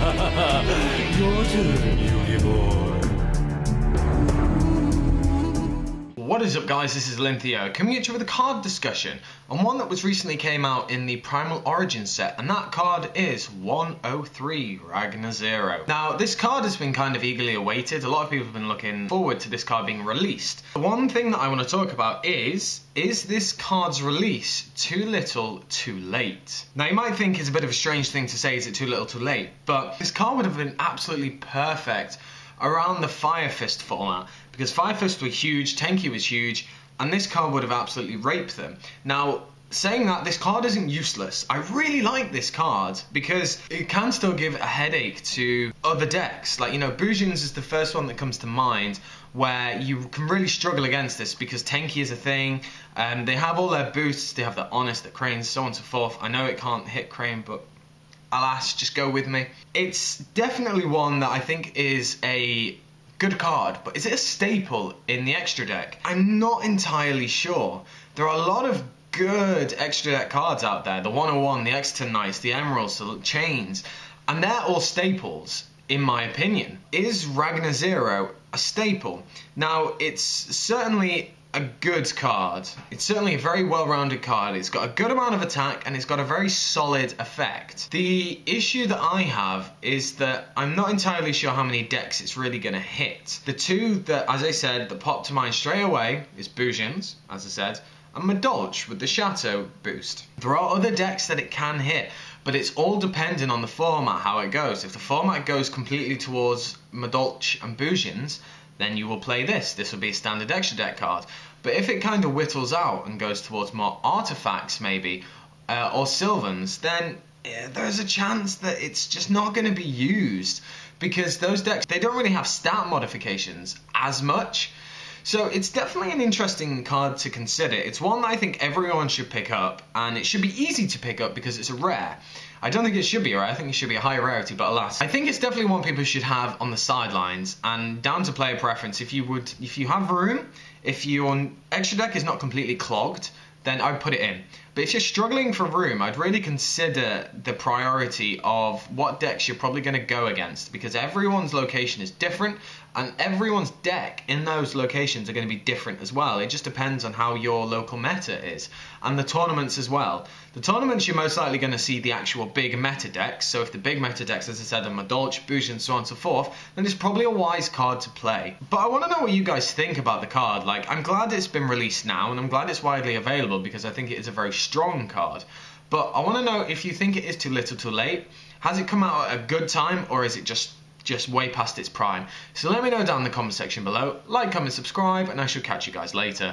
Your turn, Uniboy. What is up, guys? This is Lintheo, coming at you with a card discussion on one that was recently came out in the Primal Origins set, and that card is 103 Ragnazero. Now, this card has been kind of eagerly awaited. A lot of people have been looking forward to this card being released. The one thing that I want to talk about is this card's release too little, too late? Now, you might think it's a bit of a strange thing to say, is it too little, too late? But this card would have been absolutely perfect around the Fire Fist format, because Fire Fist were huge, Tenki was huge, and this card would have absolutely raped them. Now, saying that, this card isn't useless. I really like this card because it can still give a headache to other decks. Like, you know, Bujins is the first one that comes to mind where you can really struggle against this because Tenki is a thing. They have all their boosts, they have the Honest, the Cranes, so on and so forth. I know it can't hit Crane, but alas, just go with me. It's definitely one that I think is a good card, but is it a staple in the extra deck? I'm not entirely sure. There are a lot of good extra deck cards out there. The 101, the Exeter Knights, the Emeralds, the Chains, and they're all staples, in my opinion. Is Ragnazero a staple? Now, it's certainly a good card. It's certainly a very well-rounded card. It's got a good amount of attack and it's got a very solid effect. The issue that I have is that I'm not entirely sure how many decks it's really going to hit. The two that, as I said, that pop to mind straight away is Bujins, as I said, and Madolch with the Chateau boost. There are other decks that it can hit, but it's all dependent on the format, how it goes. If the format goes completely towards Madolch and Bujins, then you will play this. This will be a standard extra deck card. But if it kind of whittles out and goes towards more artifacts maybe, or Sylvans, then there's a chance that it's just not going to be used because those decks, they don't really have stat modifications as much. So it's definitely an interesting card to consider. It's one that I think everyone should pick up, and it should be easy to pick up because it's a rare. I don't think it should be a rare, I think it should be a high rarity, but alas. I think it's definitely one people should have on the sidelines, and down to player preference. If you have room, if your extra deck is not completely clogged, then I'd put it in. But if you're struggling for room, I'd really consider the priority of what decks you're probably going to go against, because everyone's location is different and everyone's deck in those locations are going to be different as well. It just depends on how your local meta is, and the tournaments as well. The tournaments, you're most likely going to see the actual big meta decks. So if the big meta decks, as I said, are Madolch, Bujin, so on and so forth, then it's probably a wise card to play. But I want to know what you guys think about the card. Like, I'm glad it's been released now, and I'm glad it's widely available because I think it is a very strong card. But I want to know if you think it is too little, too late. Has it come out at a good time, or is it just way past its prime? So let me know down in the comment section below. Like, comment, subscribe, and I shall catch you guys later.